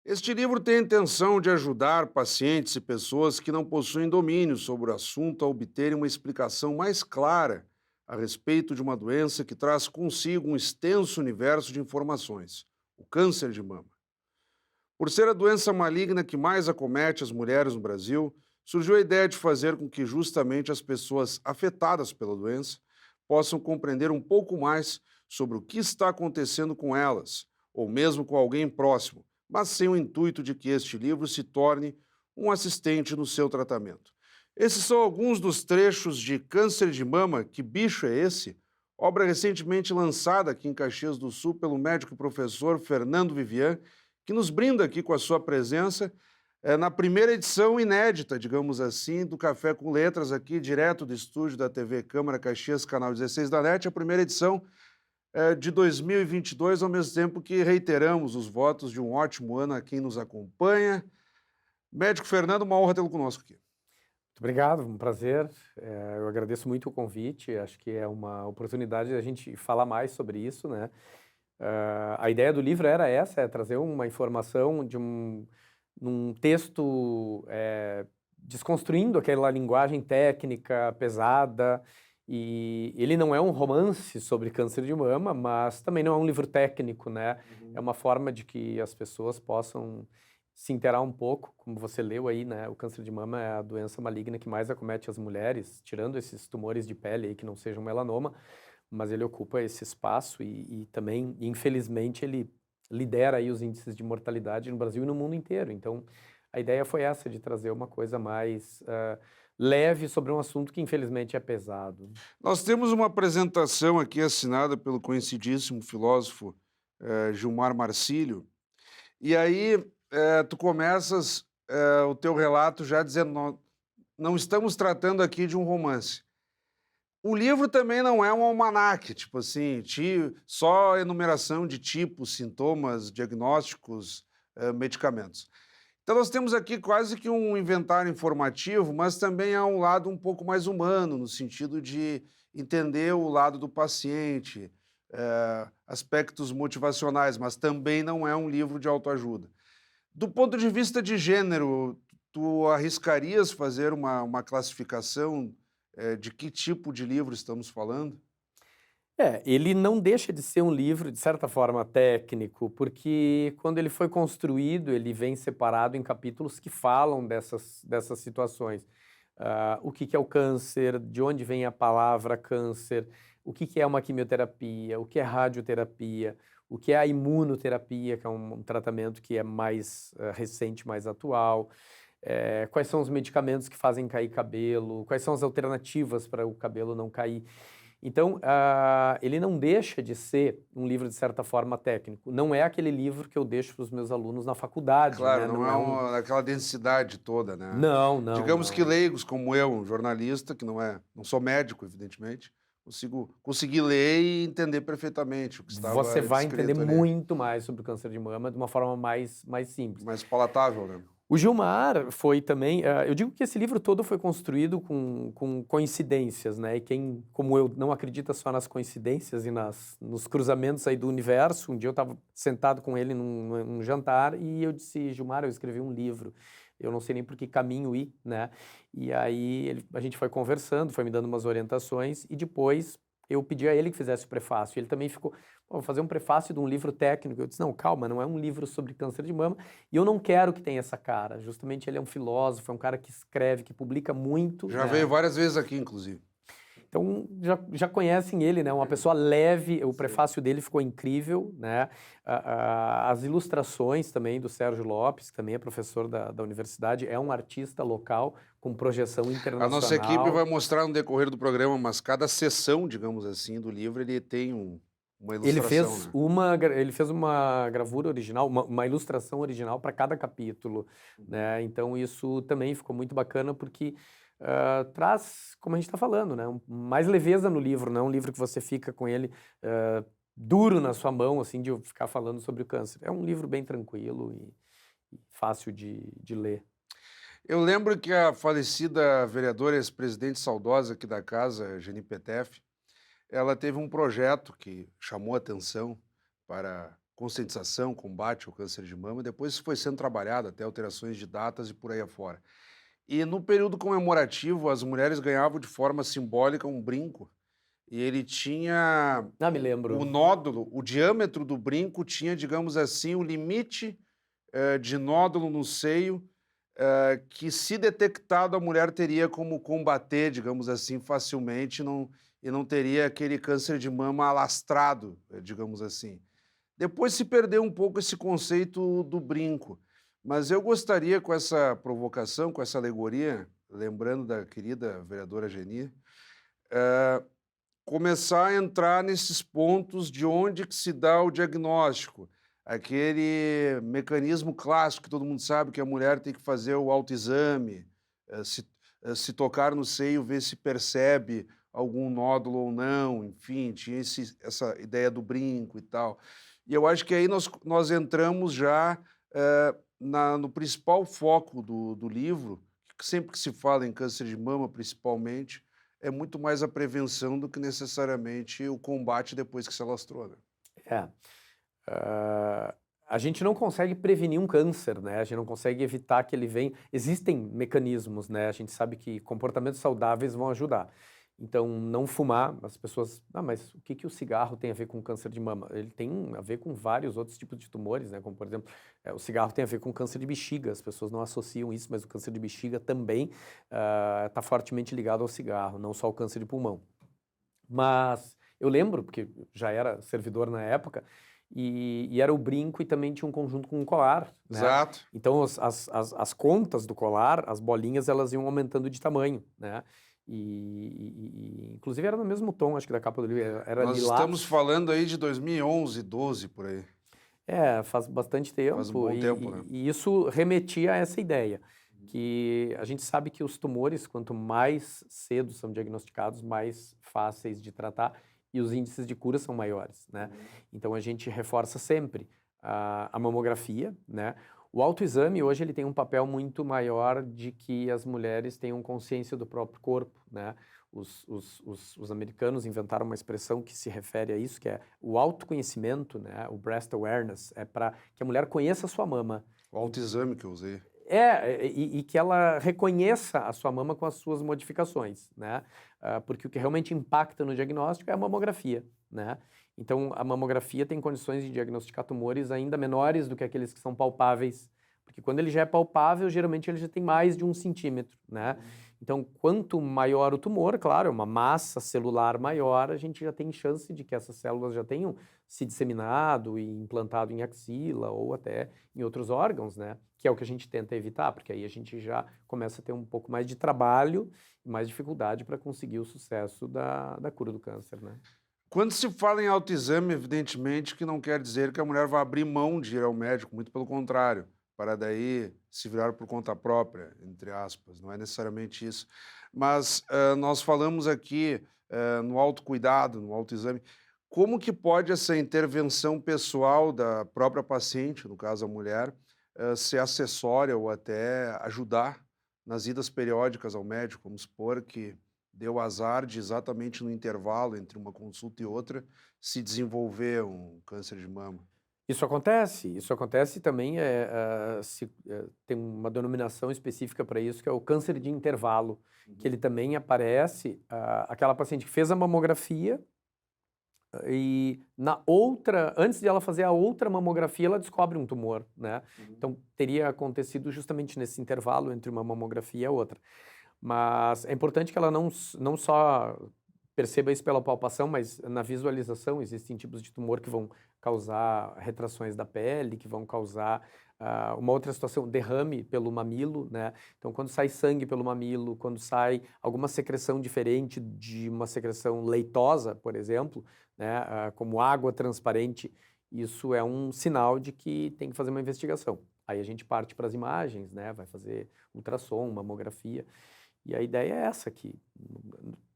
Este livro tem a intenção de ajudar pacientes e pessoas que não possuem domínio sobre o assunto a obterem uma explicação mais clara a respeito de uma doença que traz consigo um extenso universo de informações, o câncer de mama. Por ser a doença maligna que mais acomete as mulheres no Brasil, surgiu a ideia de fazer com que justamente as pessoas afetadas pela doença possam compreender um pouco mais sobre o que está acontecendo com elas, ou mesmo com alguém próximo, mas sem o intuito de que este livro se torne um assistente no seu tratamento. Esses são alguns dos trechos de Câncer de Mama, Que Bicho é Esse? Obra recentemente lançada aqui em Caxias do Sul pelo médico e professor Fernando Vivian, que nos brinda aqui com a sua presença na primeira edição inédita, digamos assim, do Café com Letras, aqui direto do estúdio da TV Câmara Caxias, canal 16 da NET, a primeira edição de 2022, ao mesmo tempo que reiteramos os votos de um ótimo ano a quem nos acompanha. Médico Fernando, uma honra tê-lo conosco aqui. Muito obrigado, um prazer. Eu agradeço muito o convite, acho que é uma oportunidade de a gente falar mais sobre isso, né? A ideia do livro era essa, é trazer uma informação num texto desconstruindo aquela linguagem técnica pesada, e ele não é um romance sobre câncer de mama, mas também não é um livro técnico, né? É uma forma de que as pessoas possam se inteirar um pouco, como você leu aí, né? O câncer de mama é a doença maligna que mais acomete as mulheres, tirando esses tumores de pele aí que não sejam melanoma, mas ele ocupa esse espaço e também, infelizmente, ele lidera aí os índices de mortalidade no Brasil e no mundo inteiro. Então, a ideia foi essa, de trazer uma coisa mais leve sobre um assunto que, infelizmente, é pesado. Nós temos uma apresentação aqui assinada pelo conhecidíssimo filósofo Gilmar Marcílio, e aí tu começas o teu relato já dizendo, não estamos tratando aqui de um romance. O livro também não é um almanaque, tipo assim, só enumeração de tipos, sintomas, diagnósticos, medicamentos. Então nós temos aqui quase que um inventário informativo, mas também há um lado um pouco mais humano, no sentido de entender o lado do paciente, aspectos motivacionais, mas também não é um livro de autoajuda. Do ponto de vista de gênero, tu arriscarias fazer uma classificação de que tipo de livro estamos falando? Ele não deixa de ser um livro, de certa forma, técnico, porque quando ele foi construído, ele vem separado em capítulos que falam dessas situações. O que é o câncer, de onde vem a palavra câncer, o que é uma quimioterapia, o que é radioterapia, o que é a imunoterapia, que é um tratamento que é mais recente, mais atual, quais são os medicamentos que fazem cair cabelo, quais são as alternativas para o cabelo não cair. Então, ele não deixa de ser um livro, de certa forma, técnico. Não é aquele livro que eu deixo para os meus alunos na faculdade, Claro, né? não é aquela densidade toda, né? Não, não, Digamos que não. leigos como eu, um jornalista, que não sou médico, evidentemente, conseguir ler e entender perfeitamente o que Você estava vai entender descrito ali. muito mais sobre o câncer de mama de uma forma mais simples. Mais palatável, né? O Gilmar foi também, eu digo que esse livro todo foi construído com coincidências, né? E quem, como eu, não acredita só nas coincidências e nos cruzamentos aí do universo, um dia eu estava sentado com ele num jantar e eu disse, Gilmar, eu escrevi um livro, eu não sei nem por que caminho ir, né? E aí a gente foi conversando, foi me dando umas orientações e depois eu pedi a ele que fizesse o prefácio. Ele também ficou, vou fazer um prefácio de um livro técnico. Eu disse, não, calma, não é um livro sobre câncer de mama e eu não quero que tenha essa cara. Justamente ele é um filósofo, é um cara que escreve, que publica muito. Já né? veio várias vezes aqui, inclusive. Então, já conhecem ele, né? Uma pessoa leve, o prefácio dele ficou incrível, né? As ilustrações também do Sérgio Lopes, que também é professor da universidade, é um artista local com projeção internacional. A nossa equipe vai mostrar no decorrer do programa, mas cada sessão, digamos assim, do livro, ele tem uma ilustração, né? Ele fez uma gravura original, uma ilustração original para cada capítulo, né? Então isso também ficou muito bacana porque traz, como a gente está falando, né? Mais leveza no livro, não é um livro que você fica com ele duro na sua mão, assim, de ficar falando sobre o câncer. É um livro bem tranquilo e fácil de ler. Eu lembro que a falecida vereadora e ex-presidente saudosa aqui da casa, Geni Petef, ela teve um projeto que chamou atenção para conscientização, combate ao câncer de mama, depois isso foi sendo trabalhado, até alterações de datas e por aí afora. E no período comemorativo, as mulheres ganhavam de forma simbólica um brinco, e ele tinha Ah, me o lembro. nódulo, o diâmetro do brinco tinha, digamos assim, o limite, de nódulo no seio, que se detectado a mulher teria como combater, digamos assim, facilmente, e não teria aquele câncer de mama alastrado, digamos assim. Depois se perdeu um pouco esse conceito do brinco, mas eu gostaria com essa provocação, com essa alegoria, lembrando da querida vereadora Geni, começar a entrar nesses pontos de onde que se dá o diagnóstico, aquele mecanismo clássico que todo mundo sabe que a mulher tem que fazer o autoexame, se tocar no seio, ver se percebe algum nódulo ou não, enfim, tinha essa ideia do brinco e tal. E eu acho que aí nós entramos já no principal foco do livro, que sempre que se fala em câncer de mama, principalmente, é muito mais a prevenção do que necessariamente o combate depois que se alastrou, né. É. Ah, a gente não consegue prevenir um câncer, né? A gente não consegue evitar que ele venha. Existem mecanismos, né? A gente sabe que comportamentos saudáveis vão ajudar. Então, não fumar, as pessoas, mas o que que o cigarro tem a ver com câncer de mama? Ele tem a ver com vários outros tipos de tumores, né? Como, por exemplo, o cigarro tem a ver com câncer de bexiga. As pessoas não associam isso, mas o câncer de bexiga também está fortemente ligado ao cigarro, não só o câncer de pulmão. Mas eu lembro, porque já era servidor na época, e era o brinco e também tinha um conjunto com um colar, né? Exato. Então as contas do colar, as bolinhas, elas iam aumentando de tamanho, né? Inclusive era no mesmo tom, acho que da capa do livro, era Nós estamos lilás. falando aí de 2011, 12 por aí. É, faz bastante Faz um tempo bom tempo, né. e isso remetia a essa ideia, que a gente sabe que os tumores, quanto mais cedo são diagnosticados, mais fáceis de tratar e os índices de cura são maiores, né. Então a gente reforça sempre a mamografia, né. O autoexame hoje ele tem um papel muito maior de que as mulheres tenham consciência do próprio corpo, né. Os americanos inventaram uma expressão que se refere a isso, que é o autoconhecimento, né, o breast awareness, é para que a mulher conheça a sua mama. O autoexame que eu usei. E que ela reconheça a sua mama com as suas modificações, né? Porque o que realmente impacta no diagnóstico é a mamografia, né? Então, a mamografia tem condições de diagnosticar tumores ainda menores do que aqueles que são palpáveis, porque quando ele já é palpável, geralmente ele já tem mais de 1 centímetro, né? Então, quanto maior o tumor, claro, uma massa celular maior, a gente já tem chance de que essas células já tenham se disseminado e implantado em axila ou até em outros órgãos, né? Que é o que a gente tenta evitar, porque aí a gente já começa a ter um pouco mais de trabalho e mais dificuldade para conseguir o sucesso da cura do câncer, né? Quando se fala em autoexame, evidentemente que não quer dizer que a mulher vai abrir mão de ir ao médico, muito pelo contrário, para daí se virar por conta própria, entre aspas, não é necessariamente isso. Mas, nós falamos aqui, no autocuidado, no autoexame, como que pode essa intervenção pessoal da própria paciente, no caso a mulher, ser acessória ou até ajudar nas idas periódicas ao médico? Vamos supor que deu azar de exatamente no intervalo entre uma consulta e outra se desenvolver um câncer de mama. Isso acontece também, tem uma denominação específica para isso, que é o câncer de intervalo, que ele também aparece, aquela paciente que fez a mamografia e antes de ela fazer a outra mamografia, ela descobre um tumor, né? Então, teria acontecido justamente nesse intervalo entre uma mamografia e a outra. Mas é importante que ela não só perceba isso pela palpação, mas na visualização existem tipos de tumor que vão causar retrações da pele, que vão causar uma outra situação, derrame pelo mamilo, né? Então, quando sai sangue pelo mamilo, quando sai alguma secreção diferente de uma secreção leitosa, por exemplo, né, como água transparente, isso é um sinal de que tem que fazer uma investigação. Aí a gente parte para as imagens, né? Vai fazer ultrassom, mamografia. E a ideia é essa, que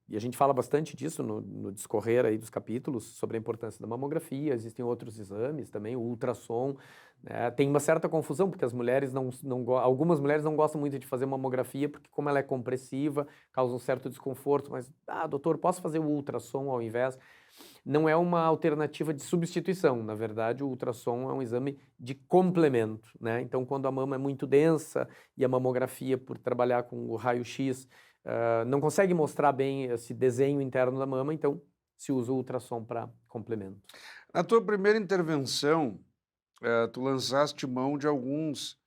e a gente fala bastante disso no discorrer aí dos capítulos, sobre a importância da mamografia, existem outros exames também, o ultrassom, né? Tem uma certa confusão, porque as mulheres algumas mulheres não gostam muito de fazer mamografia, porque como ela é compressiva, causa um certo desconforto, mas, doutor, posso fazer o ultrassom ao invés? Não é uma alternativa de substituição, na verdade o ultrassom é um exame de complemento, né? Então quando a mama é muito densa e a mamografia, por trabalhar com o raio-x, não consegue mostrar bem esse desenho interno da mama, então se usa o ultrassom para complemento. Na tua primeira intervenção, tu lançaste mão de alguns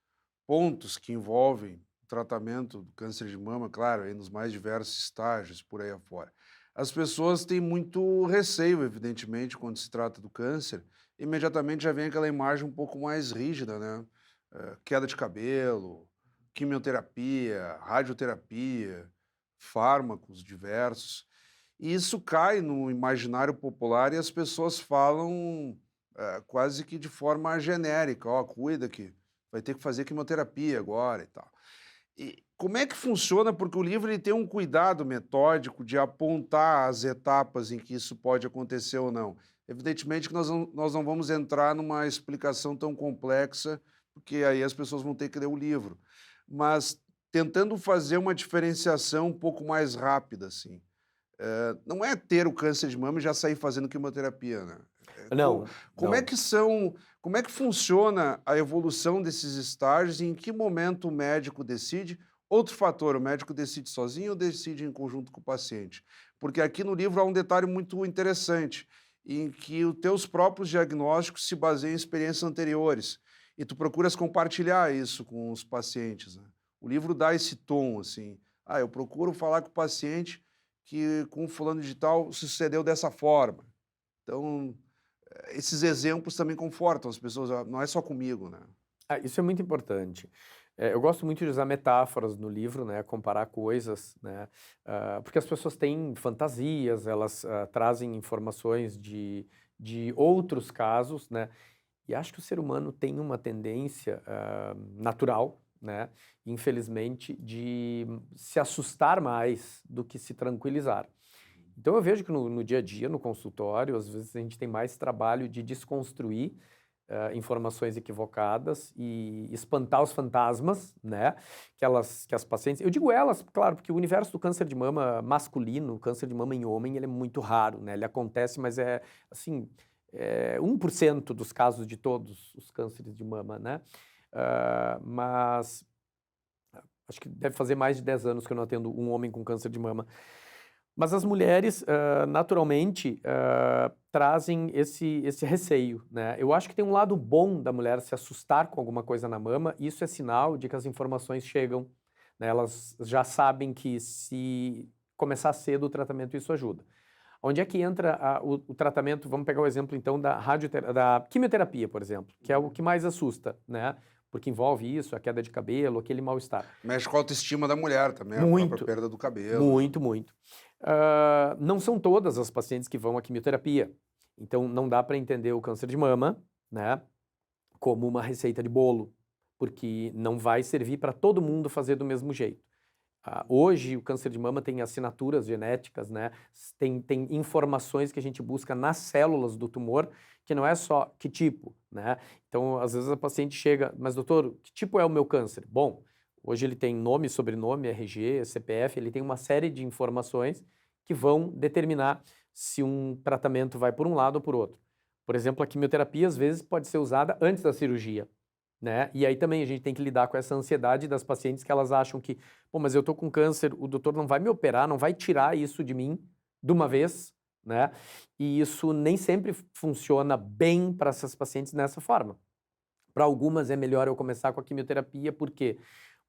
pontos que envolvem o tratamento do câncer de mama, claro, aí nos mais diversos estágios por aí afora. As pessoas têm muito receio, evidentemente, quando se trata do câncer, imediatamente já vem aquela imagem um pouco mais rígida, né? Queda de cabelo, quimioterapia, radioterapia, fármacos diversos. E isso cai no imaginário popular e as pessoas falam quase que de forma genérica, ó, cuida que vai ter que fazer quimioterapia agora e tal. E como é que funciona? Porque o livro ele tem um cuidado metódico de apontar as etapas em que isso pode acontecer ou não. Evidentemente que nós não vamos entrar numa explicação tão complexa, porque aí as pessoas vão ter que ler o livro. Mas tentando fazer uma diferenciação um pouco mais rápida, assim. Não é ter o câncer de mama e já sair fazendo quimioterapia, né? Não, Como é não. que como é que funciona a evolução desses estágios e em que momento o médico decide? Outro fator, o médico decide sozinho ou decide em conjunto com o paciente? Porque aqui no livro há um detalhe muito interessante, em que os teus próprios diagnósticos se baseiam em experiências anteriores e tu procuras compartilhar isso com os pacientes, né? O livro dá esse tom, assim, eu procuro falar com o paciente que com o fulano de tal sucedeu dessa forma. Então, esses exemplos também confortam as pessoas, não é só comigo, né. Isso é muito importante. Eu gosto muito de usar metáforas no livro, né, comparar coisas, né, porque as pessoas têm fantasias, elas trazem informações de outros casos, né, e acho que o ser humano tem uma tendência natural, né, infelizmente, de se assustar mais do que se tranquilizar. Então eu vejo que no dia a dia, no consultório, às vezes a gente tem mais trabalho de desconstruir informações equivocadas e espantar os fantasmas, né? Que as pacientes. Eu digo elas, claro, porque o universo do câncer de mama masculino, o câncer de mama em homem, ele é muito raro, né? Ele acontece, mas é assim, 1% dos casos de todos os cânceres de mama, né? Mas acho que deve fazer mais de 10 anos que eu não atendo um homem com câncer de mama. Mas as mulheres, naturalmente, trazem esse receio, né? Eu acho que tem um lado bom da mulher se assustar com alguma coisa na mama, e isso é sinal de que as informações chegam, né? Elas já sabem que se começar cedo o tratamento, isso ajuda. Onde é que entra o tratamento? Vamos pegar o exemplo, então, da quimioterapia, por exemplo, que é o que mais assusta, né? Porque envolve isso, a queda de cabelo, aquele mal-estar. Mexe com a autoestima da mulher também, a própria Muito, perda do cabelo, né. muito, muito. Não são todas as pacientes que vão à quimioterapia, então não dá para entender o câncer de mama, né, como uma receita de bolo, porque não vai servir para todo mundo fazer do mesmo jeito. Hoje o câncer de mama tem assinaturas genéticas, né, tem informações que a gente busca nas células do tumor, que não é só que tipo, né. Então às vezes a paciente chega: "Mas doutor, que tipo é o meu câncer?" Bom, hoje ele tem nome, sobrenome, RG, CPF, ele tem uma série de informações que vão determinar se um tratamento vai por um lado ou por outro. Por exemplo, a quimioterapia às vezes pode ser usada antes da cirurgia, né? E aí também a gente tem que lidar com essa ansiedade das pacientes que elas acham que, pô, mas eu tô com câncer, o doutor não vai me operar, não vai tirar isso de mim de uma vez, né? E isso nem sempre funciona bem para essas pacientes dessa forma. Para algumas é melhor eu começar com a quimioterapia, por quê?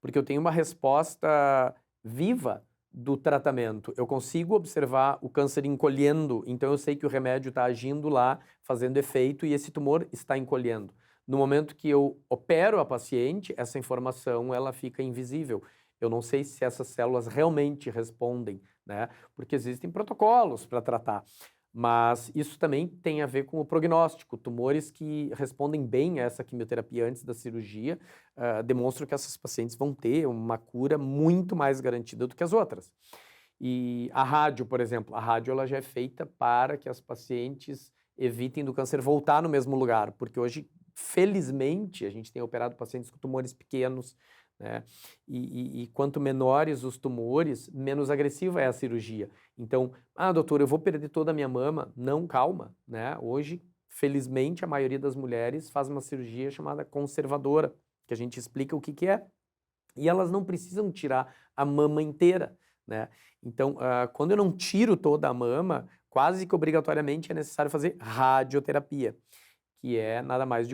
Porque eu tenho uma resposta viva do tratamento. Eu consigo observar o câncer encolhendo, então eu sei que o remédio está agindo lá, fazendo efeito, e esse tumor está encolhendo. No momento que eu opero a paciente, essa informação ela fica invisível. Eu não sei se essas células realmente respondem, né? Porque existem protocolos para tratar. Mas isso também tem a ver com o prognóstico. Tumores que respondem bem a essa quimioterapia antes da cirurgia demonstram que essas pacientes vão ter uma cura muito mais garantida do que as outras. E a rádio, por exemplo, a rádio ela já é feita para que as pacientes evitem do câncer voltar no mesmo lugar, porque hoje, felizmente, a gente tem operado pacientes com tumores pequenos, né? E quanto menores os tumores, menos agressiva é a cirurgia. Então, doutor, eu vou perder toda a minha mama. Não, calma, né? Hoje, felizmente, a maioria das mulheres faz uma cirurgia chamada conservadora, que a gente explica o que que é, e elas não precisam tirar a mama inteira, né? Então, quando eu não tiro toda a mama, quase que obrigatoriamente é necessário fazer radioterapia, que é nada mais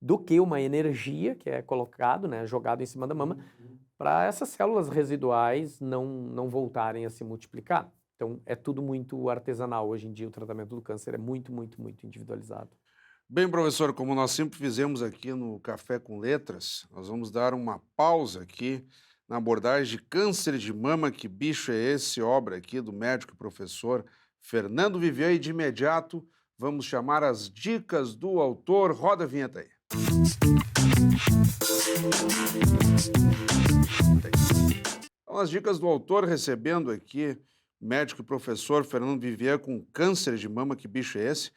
do que uma energia que é colocado, né, jogado em cima da mama, para essas células residuais não voltarem a se multiplicar. Então, é tudo muito artesanal. Hoje em dia, o tratamento do câncer é muito, muito, muito individualizado. Bem, professor, como nós sempre fizemos aqui no Café com Letras, nós vamos dar uma pausa aqui na abordagem de câncer de mama, que bicho é esse? Obra aqui do médico e professor Fernando Vivier, e de imediato vamos chamar as dicas do autor. Roda a vinheta aí. Então, as dicas do autor, recebendo aqui médico e professor Fernando Vivier com câncer de mama, que bicho é esse?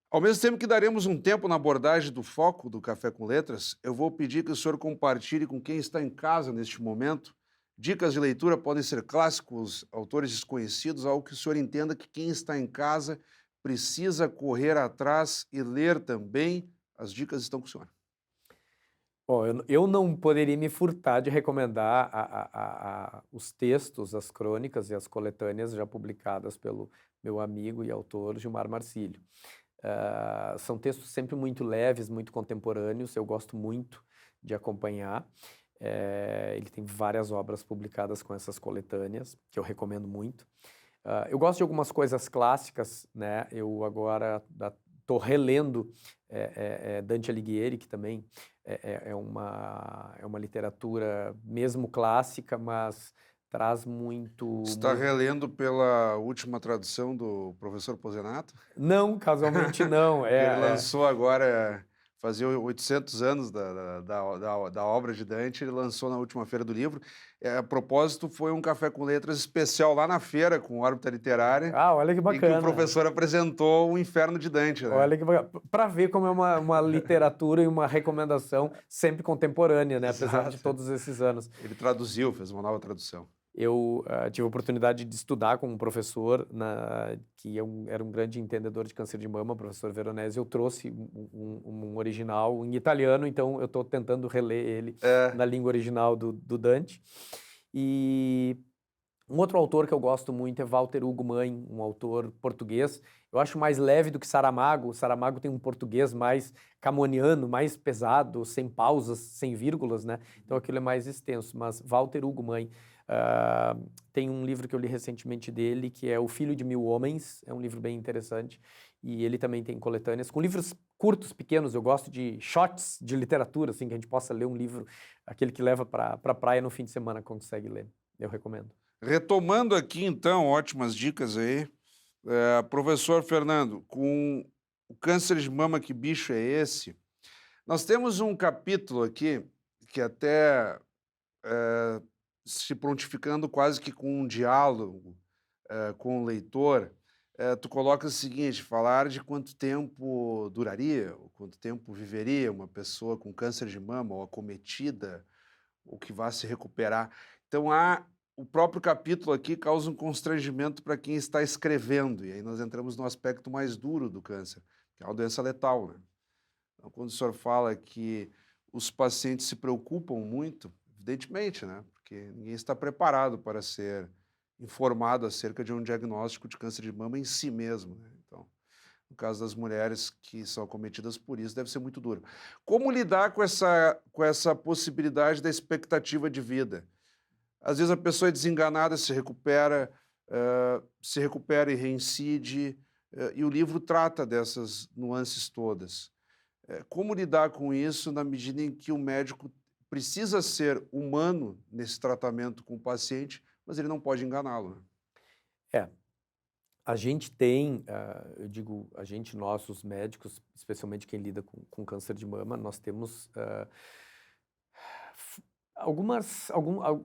Ao mesmo tempo que daremos um tempo na abordagem do foco do Café com Letras, eu vou pedir que o senhor compartilhe com quem está em casa neste momento. Dicas de leitura podem ser clássicos, autores desconhecidos, algo que o senhor entenda que quem está em casa precisa correr atrás e ler também. As dicas estão com o senhor. Bom, eu não poderia me furtar de recomendar os textos, as crônicas e as coletâneas já publicadas pelo meu amigo e autor Gilmar Marcílio. São textos sempre muito leves, muito contemporâneos, eu gosto muito de acompanhar. Ele tem várias obras publicadas com essas coletâneas, que eu recomendo muito. Eu gosto de algumas coisas clássicas, né? Eu agora estou relendo Dante Alighieri, que também é uma literatura mesmo clássica, mas traz muito... Está relendo pela última tradução do professor Pozenato? Não, casualmente não. Ele lançou agora, fazia 800 anos da obra de Dante, ele lançou na última Feira do Livro. A propósito, foi um Café com Letras especial lá na feira, com órbita literária, olha que em que bacana. o professor apresentou o Inferno de Dante, né? Olha que bacana. Para ver como é uma literatura e uma recomendação sempre contemporânea, né? Apesar de Exato. todos esses anos. Ele traduziu, fez uma nova tradução. Eu tive a oportunidade de estudar com um professor que era um grande entendedor de câncer de mama, o professor Veronese. Eu trouxe um original em italiano, então eu estou tentando reler ele na língua original do Dante. E um outro autor que eu gosto muito é Walter Hugo Mãe, um autor português. Eu acho mais leve do que Saramago. Saramago tem um português mais camoniano, mais pesado, sem pausas, sem vírgulas, né? Então aquilo é mais extenso. Mas Walter Hugo Mãe... tem um livro que eu li recentemente dele, que é O Filho de Mil Homens, é um livro bem interessante, e ele também tem coletâneas, com livros curtos, pequenos. Eu gosto de shots de literatura, assim, que a gente possa ler um livro, aquele que leva para a praia no fim de semana, consegue ler, eu recomendo. Retomando aqui, então, ótimas dicas aí. Professor Fernando, com o câncer de mama, que bicho é esse? Nós temos um capítulo aqui que até se prontificando quase que com um diálogo com o leitor, tu coloca o seguinte: falar de quanto tempo duraria, ou quanto tempo viveria uma pessoa com câncer de mama, ou acometida, ou que vá se recuperar. Então, o próprio capítulo aqui causa um constrangimento para quem está escrevendo, e aí nós entramos no aspecto mais duro do câncer, que é uma doença letal, né? Então, quando o senhor fala que os pacientes se preocupam muito, evidentemente, né? Porque ninguém está preparado para ser informado acerca de um diagnóstico de câncer de mama em si mesmo, né? Então, no caso das mulheres que são acometidas por isso, deve ser muito duro. Como lidar com essa possibilidade da expectativa de vida? Às vezes a pessoa é desenganada, se recupera e reincide, e o livro trata dessas nuances todas. Como lidar com isso na medida em que o médico precisa ser humano nesse tratamento com o paciente, mas ele não pode enganá-lo, né? A gente tem, eu digo, a gente, nós, os médicos, especialmente quem lida com câncer de mama, nós temos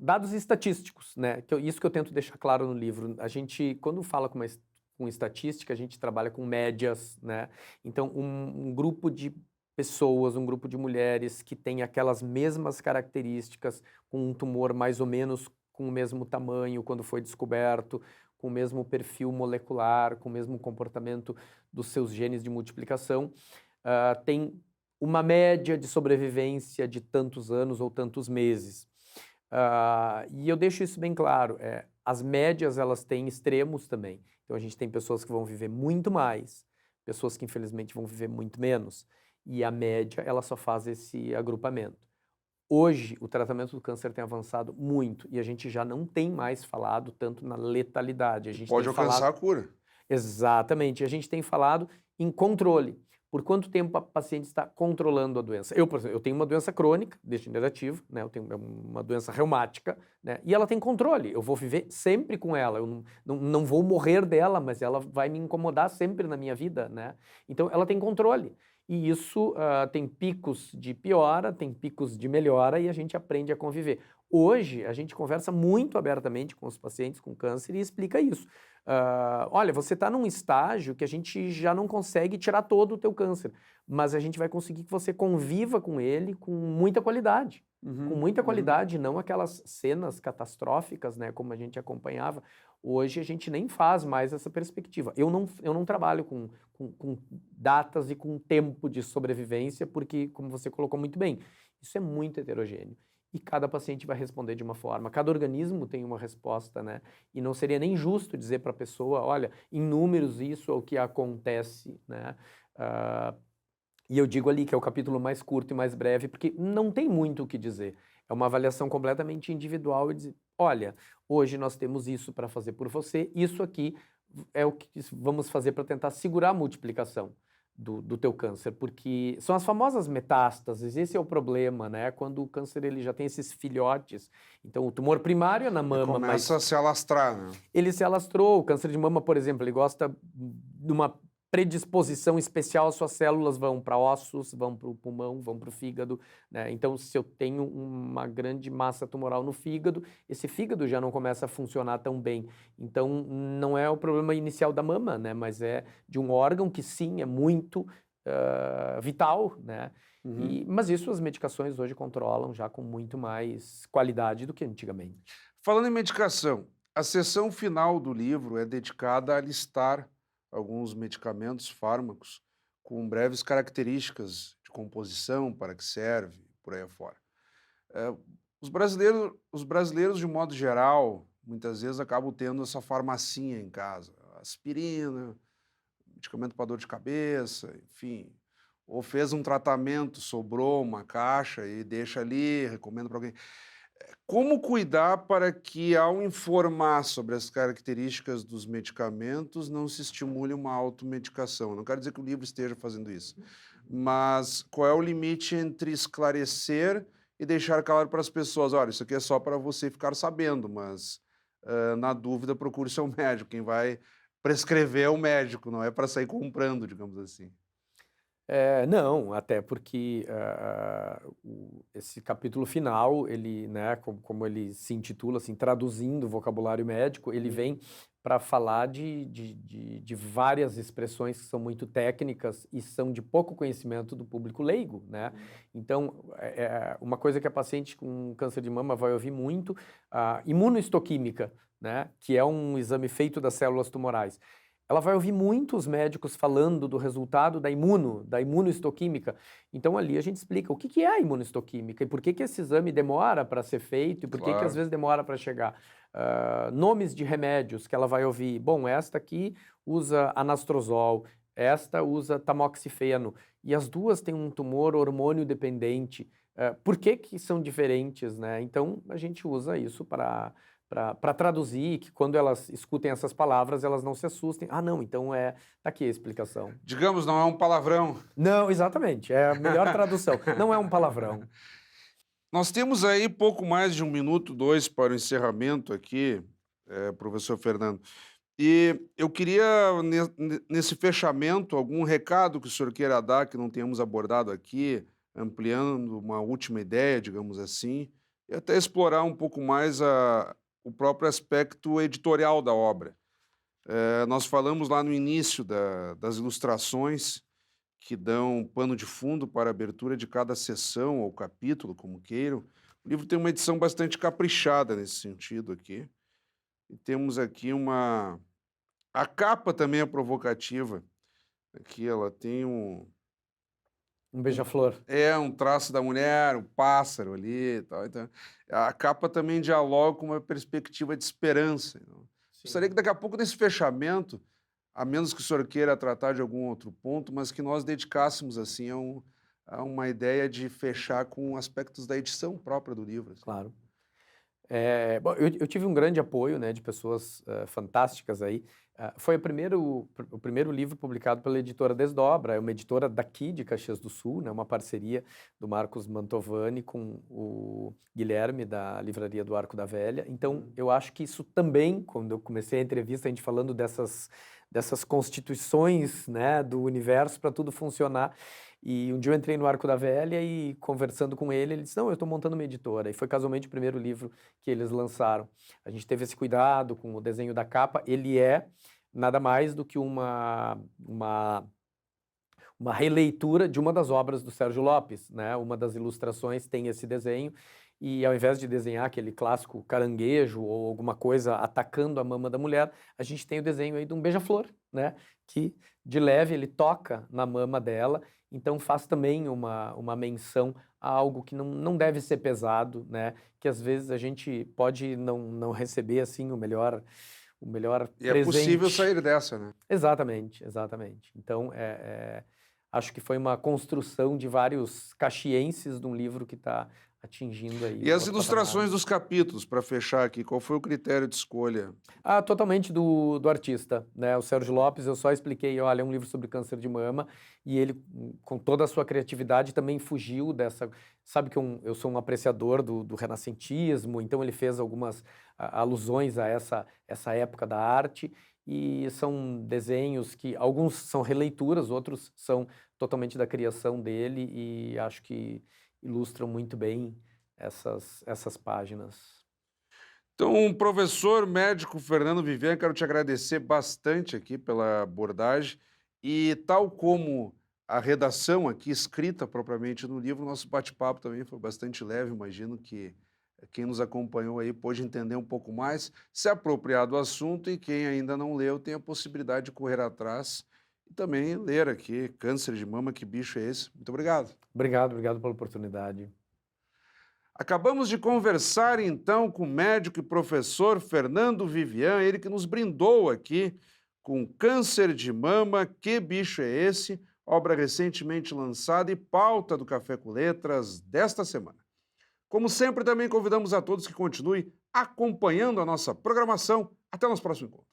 Dados estatísticos, né? Isso que eu tento deixar claro no livro. A gente, quando fala com estatística, a gente trabalha com médias, né? Então, um grupo de pessoas, um grupo de mulheres que tem aquelas mesmas características, com um tumor mais ou menos com o mesmo tamanho quando foi descoberto, com o mesmo perfil molecular, com o mesmo comportamento dos seus genes de multiplicação, tem uma média de sobrevivência de tantos anos ou tantos meses. E eu deixo isso bem claro, as médias elas têm extremos também. Então a gente tem pessoas que vão viver muito mais, pessoas que infelizmente vão viver muito menos, e a média ela só faz esse agrupamento. Hoje o tratamento do câncer tem avançado muito e a gente já não tem mais falado tanto na letalidade. A gente Pode tem alcançar falado a cura. Exatamente. A gente tem falado em controle. Por quanto tempo a paciente está controlando a doença? Eu, por exemplo, eu tenho uma doença crônica, degenerativa, né? Eu tenho uma doença reumática, né? E ela tem controle. Eu vou viver sempre com ela. Eu não vou morrer dela, mas ela vai me incomodar sempre na minha vida, né? Então, ela tem controle. E isso tem picos de piora, tem picos de melhora e a gente aprende a conviver. Hoje, a gente conversa muito abertamente com os pacientes com câncer e explica isso. Olha, você está num estágio que a gente já não consegue tirar todo o teu câncer, mas a gente vai conseguir que você conviva com ele com muita qualidade. Com muita qualidade, não aquelas cenas catastróficas, né, como a gente acompanhava. Hoje a gente nem faz mais essa perspectiva. Eu não trabalho com datas e com tempo de sobrevivência, porque, como você colocou muito bem, isso é muito heterogêneo. E cada paciente vai responder de uma forma, cada organismo tem uma resposta, né? E não seria nem justo dizer para a pessoa, olha, em números isso é o que acontece, né? E eu digo ali que é o capítulo mais curto e mais breve, porque não tem muito o que dizer. É uma avaliação completamente individual e dizer, olha, hoje nós temos isso para fazer por você, isso aqui é o que vamos fazer para tentar segurar a multiplicação do teu câncer, porque são as famosas metástases, esse é o problema, né? Quando o câncer ele já tem esses filhotes, então o tumor primário é na mama, mas Começa a se alastrar, né? ele se alastrou. O câncer de mama, por exemplo, ele gosta de uma predisposição especial, suas células vão para ossos, vão para o pulmão, vão para o fígado, né? Então, se eu tenho uma grande massa tumoral no fígado, esse fígado já não começa a funcionar tão bem. Então, não é o problema inicial da mama, né? Mas é de um órgão que sim, é muito vital, né? Mas isso as medicações hoje controlam já com muito mais qualidade do que antigamente. Falando em medicação, a seção final do livro é dedicada a listar alguns medicamentos, fármacos, com breves características de composição, para que serve, por aí afora. Os brasileiros, de modo geral, muitas vezes acabam tendo essa farmacinha em casa, aspirina, medicamento para dor de cabeça, enfim. Ou fez um tratamento, sobrou uma caixa e deixa ali, recomenda para alguém. Como cuidar para que, ao informar sobre as características dos medicamentos, não se estimule uma automedicação? Não quero dizer que o livro esteja fazendo isso, mas qual é o limite entre esclarecer e deixar claro para as pessoas, olha, isso aqui é só para você ficar sabendo, mas na dúvida procure seu médico, quem vai prescrever é o médico, não é para sair comprando, digamos assim. Não, até porque esse capítulo final, ele, né, como ele se intitula, assim, traduzindo o vocabulário médico, ele vem para falar de várias expressões que são muito técnicas e são de pouco conhecimento do público leigo, né? Então, uma coisa que a paciente com câncer de mama vai ouvir muito, a imunohistoquímica, né, que é um exame feito das células tumorais. Ela vai ouvir muitos médicos falando do resultado da imunohistoquímica. Então, ali a gente explica o que é a imunohistoquímica e por que esse exame demora para ser feito e por que às Claro. vezes demora para chegar. Nomes de remédios que ela vai ouvir. Bom, esta aqui usa anastrozol, esta usa tamoxifeno. E as duas têm um tumor hormônio dependente. Por que são diferentes, né? Então, a gente usa isso para traduzir, que quando elas escutem essas palavras, elas não se assustem. Ah, não, então tá aqui a explicação. Digamos, não é um palavrão. Não, exatamente, é a melhor tradução. Não é um palavrão. Nós temos aí pouco mais de 1 minuto, 2 para o encerramento aqui, professor Fernando. E eu queria, nesse fechamento, algum recado que o senhor queira dar, que não tenhamos abordado aqui, ampliando uma última ideia, digamos assim. e até explorar um pouco mais o próprio aspecto editorial da obra. Nós falamos lá no início das ilustrações que dão pano de fundo para a abertura de cada sessão ou capítulo, como queiram. O livro tem uma edição bastante caprichada nesse sentido aqui. E temos aqui uma. A capa também é provocativa. Aqui ela tem Um beija-flor. um traço da mulher, um pássaro ali e tal. Então, a capa também dialoga com uma perspectiva de esperança. Gostaria que daqui a pouco, nesse fechamento, a menos que o senhor queira tratar de algum outro ponto, mas que nós dedicássemos assim a uma ideia de fechar com aspectos da edição própria do livro. Assim. Claro. Bom, eu tive um grande apoio, né, de pessoas fantásticas aí. Foi o primeiro livro publicado pela editora Desdobra, é uma editora daqui de Caxias do Sul, né, uma parceria do Marcos Mantovani com o Guilherme da Livraria do Arco da Velha. Então, eu acho que isso também, quando eu comecei a entrevista, a gente falando dessas constituições, né, do universo para tudo funcionar. E um dia eu entrei no Arco da Velha e conversando com ele disse, não, eu estou montando uma editora. E foi casualmente o primeiro livro que eles lançaram. A gente teve esse cuidado com o desenho da capa. Ele é nada mais do que uma releitura de uma das obras do Sérgio Lopes, né? Uma das ilustrações tem esse desenho. E ao invés de desenhar aquele clássico caranguejo ou alguma coisa atacando a mama da mulher, a gente tem o desenho aí de um beija-flor, né? Que de leve ele toca na mama dela. Então faz também uma menção a algo que não deve ser pesado, né? Que às vezes a gente pode não receber assim o melhor E é possível sair dessa, né? Exatamente, exatamente. Então acho que foi uma construção de vários caxienses de um livro que está atingindo aí. E as ilustrações dos capítulos, para fechar aqui, qual foi o critério de escolha? Totalmente do artista, né? O Sérgio Lopes, eu só expliquei, olha, é um livro sobre câncer de mama, e ele, com toda a sua criatividade, também fugiu dessa... Sabe que eu sou um apreciador do renascentismo, então ele fez algumas alusões a essa época da arte, e são desenhos que, alguns são releituras, outros são totalmente da criação dele, e acho que ilustram muito bem essas páginas. Então, professor médico Fernando Vivian, quero te agradecer bastante aqui pela abordagem e tal como a redação aqui escrita propriamente no livro, nosso bate-papo também foi bastante leve, imagino que quem nos acompanhou aí pôde entender um pouco mais, se apropriar do assunto e quem ainda não leu tem a possibilidade de correr atrás e também ler aqui Câncer de Mama, que bicho é esse? Muito obrigado. Obrigado pela oportunidade. Acabamos de conversar então com o médico e professor Fernando Vivian, ele que nos brindou aqui com Câncer de Mama, Que Bicho é Esse? Obra recentemente lançada e pauta do Café com Letras desta semana. Como sempre, também convidamos a todos que continuem acompanhando a nossa programação. Até o nosso próximo encontro.